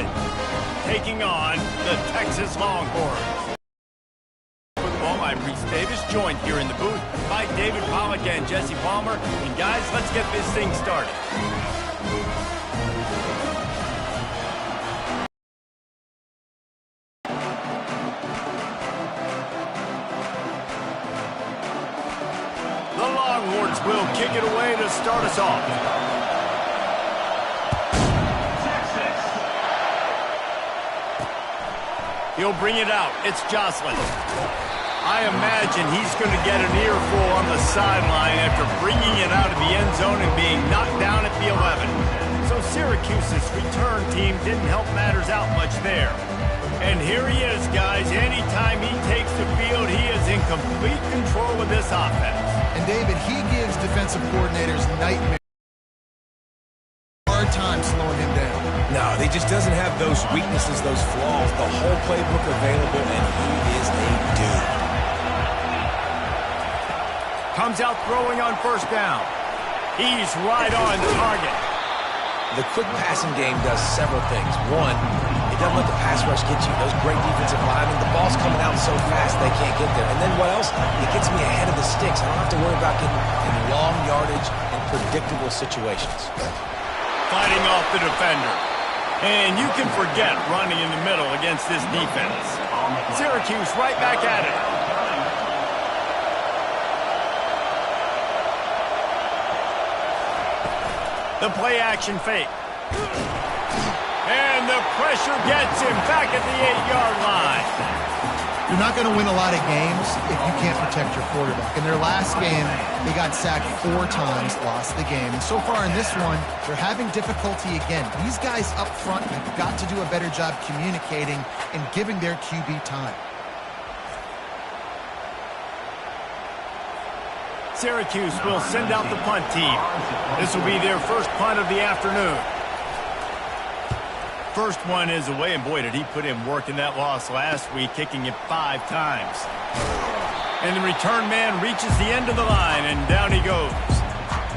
College, taking on the Texas Longhorns. Football, I'm Reese Davis, joined here in the booth by David Pollack and Jesse Palmer. And guys, let's get this thing started. The Longhorns will kick it away to start us off. He'll bring it out. It's Jocelyn. I imagine he's going to get an earful on the sideline after bringing it out of the end zone and being knocked down at the 11. So Syracuse's return team didn't help matters out much there. And here he is, guys. Anytime he takes the field, he is in complete control of this offense. And David, he gives defensive coordinators nightmares. Hard time slowing him down. No, he just doesn't have those weaknesses, those flaws, the whole playbook available, and he is a dude. Comes out throwing on first down. He's right on target. The quick passing game does several things. One, it doesn't let the pass rush get you. Those great defensive linemen, the ball's coming out so fast they can't get there. And then what else? It gets me ahead of the sticks. I don't have to worry about getting in long yardage and predictable situations. Fighting off the defender. And you can forget running in the middle against this defense. Syracuse right back at it. The play action fake. And the pressure gets him back at the 8-yard line. You're not going to win a lot of games if you can't protect your quarterback. In their last game, they got sacked 4 times, lost the game. And so far in this one, they're having difficulty again. These guys up front have got to do a better job communicating and giving their QB time. Syracuse will send out the punt team. This will be their first punt of the afternoon. First one is away, and boy, did he put in work in that loss last week, kicking it 5 times. And the return man reaches the end of the line, and down he goes.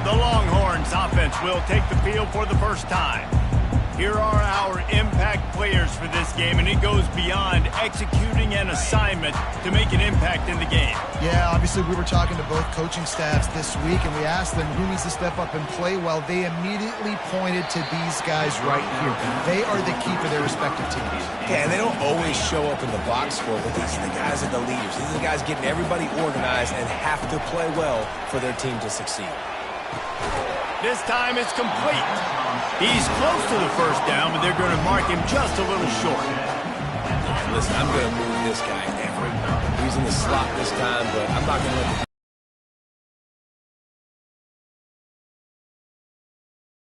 The Longhorns offense will take the field for the first time. Here are our impact players for this game, and it goes beyond executing an assignment to make an impact in the game. Yeah, obviously we were talking to both coaching staffs this week, and we asked them who needs to step up and play well. They immediately pointed to these guys right here. They are the key for their respective teams. Yeah, and they don't always show up in the box score, but these are the guys that are the leaders. These are the guys getting everybody organized and have to play well for their team to succeed. This time it's complete. He's close to the first down, but they're going to mark him just a little short. Listen, I'm going to move this guy every time. He's in the slot this time, but I'm not going to let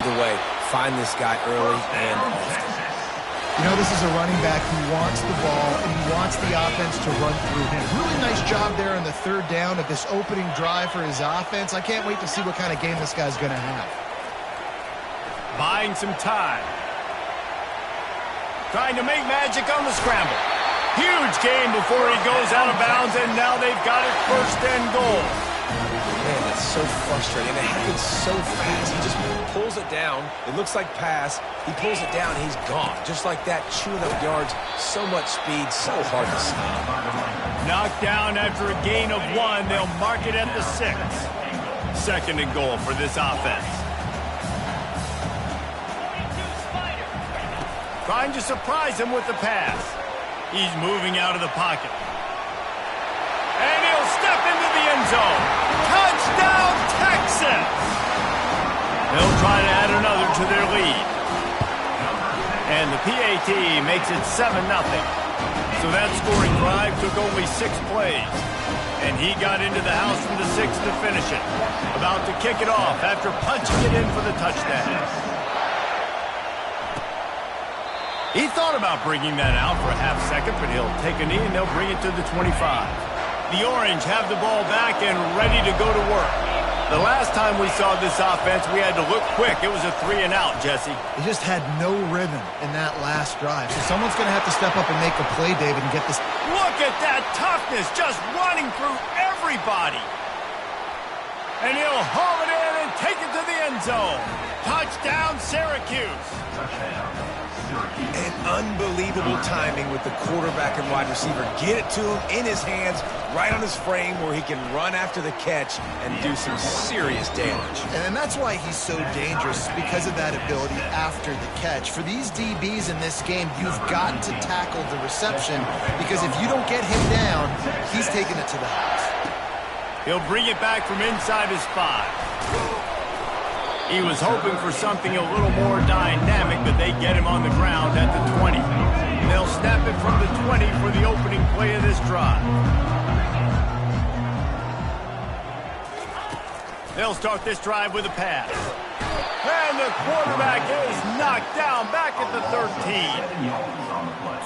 the way find this guy early and often. You know, this is a running back who wants the ball and he wants the offense to run through him. Really nice job there on the third down of this opening drive for his offense. I can't wait to see what kind of game this guy's going to have. Buying some time. Trying to make magic on the scramble. Huge gain before he goes out of bounds, and now they've got it first and goal. Man, that's so frustrating. It happens so fast. He just pulls it down. It looks like pass. He pulls it down, he's gone. Just like that, chewing up yards. So much speed, so hard to stop. Knocked down after a gain of 1. They'll mark it at the 6. Second and goal for this offense. Trying to surprise him with the pass. He's moving out of the pocket. And he'll step into the end zone. Touchdown, Texas! They'll try to add another to their lead. And the PAT makes it 7-0. So that scoring drive took only 6 plays. And he got into the house from the 6 to finish it. About to kick it off after punching it in for the touchdown. He thought about bringing that out for a half second, but he'll take a knee and they'll bring it to the 25. The Orange have the ball back and ready to go to work. The last time we saw this offense, we had to look quick. It was a 3-and-out, Jesse. He just had no rhythm in that last drive. So someone's going to have to step up and make a play, David, and get this. Look at that toughness, just running through everybody. And he'll haul it in and take it to the end zone. Touchdown, Syracuse. Touchdown. And unbelievable timing with the quarterback and wide receiver. Get it to him in his hands, right on his frame where he can run after the catch and do some serious damage. And that's why he's so dangerous, because of that ability after the catch. For these DBs in this game, you've got to tackle the reception, because if you don't get him down, he's taking it to the house. He'll bring it back from inside his 5. He was hoping for something a little more dynamic, but they get him on the ground at the 20. They'll snap it from the 20 for the opening play of this drive. They'll start this drive with a pass. And the quarterback is knocked down back at the 13.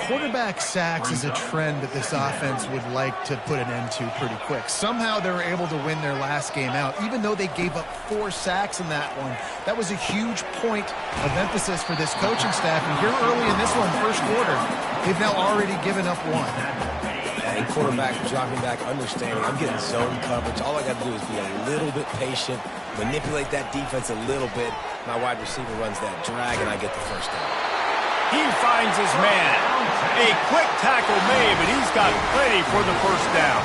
Quarterback sacks is a trend that this offense would like to put an end to pretty quick. Somehow they were able to win their last game out, even though they gave up 4 sacks in that one. That was a huge point of emphasis for this coaching staff. And here early in this one, first quarter, they've now already given up 1. And quarterback dropping back, understanding I'm getting zone coverage. All I got to do is be a little bit patient, manipulate that defense a little bit. My wide receiver runs that drag, and I get the first down. He finds his man. A quick tackle made, but he's got plenty for the first down.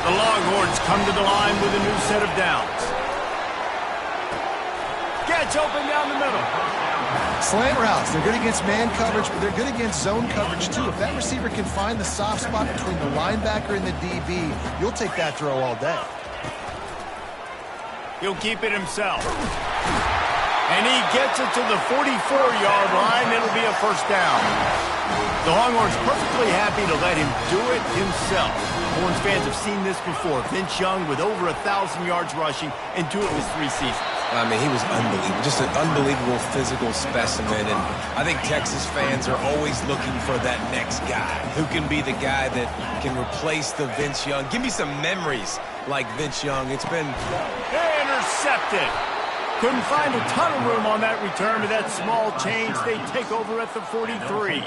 The Longhorns come to the line with a new set of downs. Gets open down the middle. Slant routes, they're good against man coverage, but they're good against zone coverage too. If that receiver can find the soft spot between the linebacker and the DB, you'll take that throw all day. He'll keep it himself. And he gets it to the 44-yard line. It'll be a first down. The Longhorns perfectly happy to let him do it himself. Horns fans have seen this before. Vince Young with over 1,000 yards rushing in 2 of his 3 seasons. I mean, he was unbelievable. Just an unbelievable physical specimen. And I think Texas fans are always looking for that next guy. Who can be the guy that can replace the Vince Young? Give me some memories like Vince Young. It's been intercepted. Couldn't find a ton of room on that return, but that small change, they take over at the 43.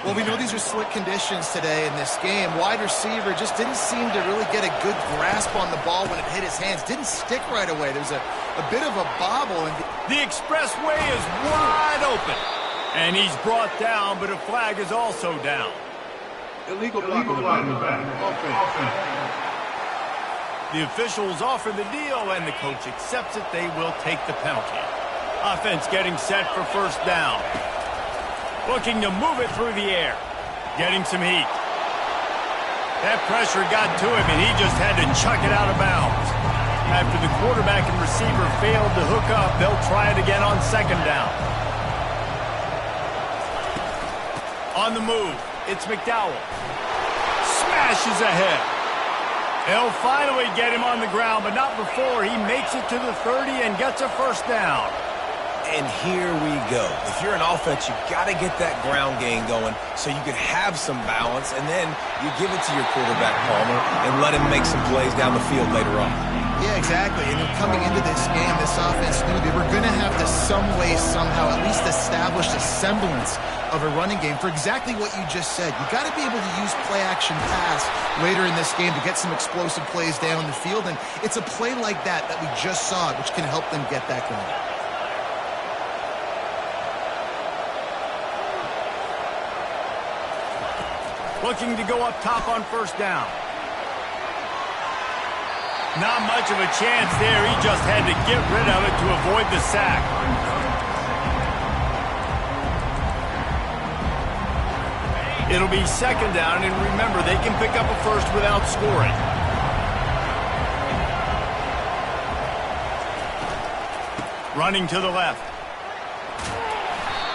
Well, we know these are slick conditions today in this game. Wide receiver just didn't seem to really get a good grasp on the ball when it hit his hands. Didn't stick right away. There's a bit of a bobble. And the expressway is wide open. And he's brought down, but a flag is also down. Illegal block in the back. Offense. The officials offer the deal, and the coach accepts it. They will take the penalty. Offense getting set for first down. Looking to move it through the air. Getting some heat. That pressure got to him, and he just had to chuck it out of bounds. After the quarterback and receiver failed to hook up, they'll try it again on second down. On the move, it's McDowell. Smashes ahead. They'll finally get him on the ground, but not before he makes it to the 30 and gets a first down. And here we go. If you're an offense, you've got to get that ground game going so you can have some balance, and then you give it to your quarterback, Palmer, and let him make some plays down the field later on. Yeah, exactly. And coming into this game, this offense knew they were going to have to some way, somehow, at least establish a semblance of a running game for exactly what you just said. You got to be able to use play-action pass later in this game to get some explosive plays down the field, and it's a play like that we just saw, which can help them get that going. Looking to go up top on first down. Not much of a chance there. He just had to get rid of it to avoid the sack. It'll be second down, and remember, they can pick up a first without scoring. Running to the left.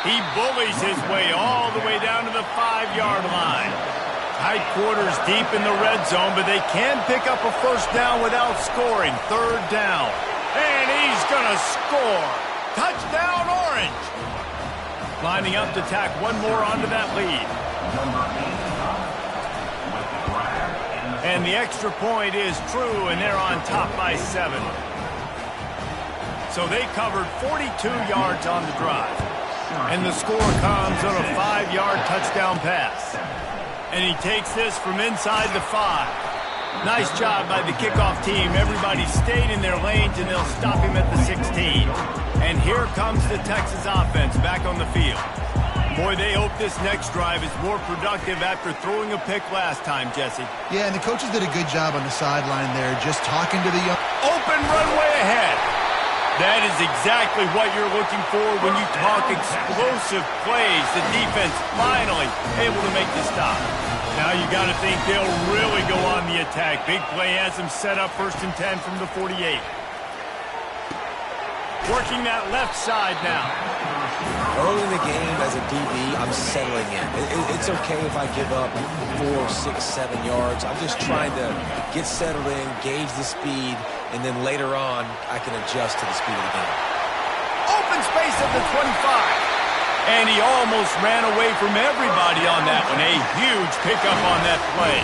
He bullies his way all the way down to the 5-yard line. Tight quarters deep in the red zone, but they can pick up a first down without scoring. Third down. And he's going to score. Touchdown, Orange. Lining up to tack one more onto that lead. And the extra point is true, and they're on top by 7. So they covered 42 yards on the drive. And the score comes on a 5-yard touchdown pass. And he takes this from inside the 5. Nice job by the kickoff team. Everybody stayed in their lanes, and they'll stop him at the 16. And here comes the Texas offense back on the field. Boy, they hope this next drive is more productive after throwing a pick last time, Jesse. Yeah, and the coaches did a good job on the sideline there, just talking to the young... Open runway ahead. That is exactly what you're looking for when you talk explosive plays. The defense finally able to make the stop. Now you got to think they'll really go on the attack. Big play has them set up 1st and 10 from the 48. Working that left side now. Early in the game as a DB, I'm settling in. It's okay if I give up 4, 6, 7 yards. I'm just trying to get settled in, gauge the speed, and then later on, I can adjust to the speed of the game. Open space at the 25. And he almost ran away from everybody on that one. A huge pickup on that play.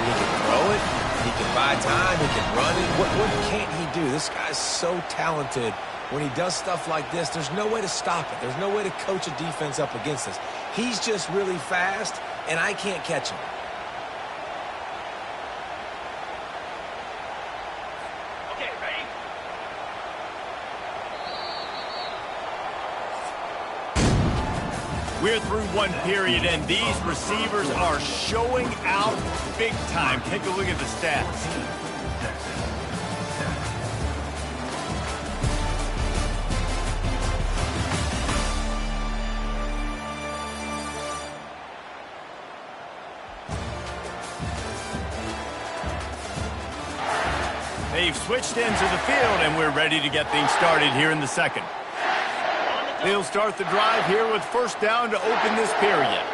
He can throw it. He can buy time. He can run it. What can't he do? This guy's so talented. When he does stuff like this, there's no way to stop it. There's no way to coach a defense up against us. He's just really fast, and I can't catch him. Okay, ready? We're through one period, and these receivers are showing out big time. Take a look at the stats. They've switched into the field, and we're ready to get things started here in the second. They'll start the drive here with 1st down to open this period.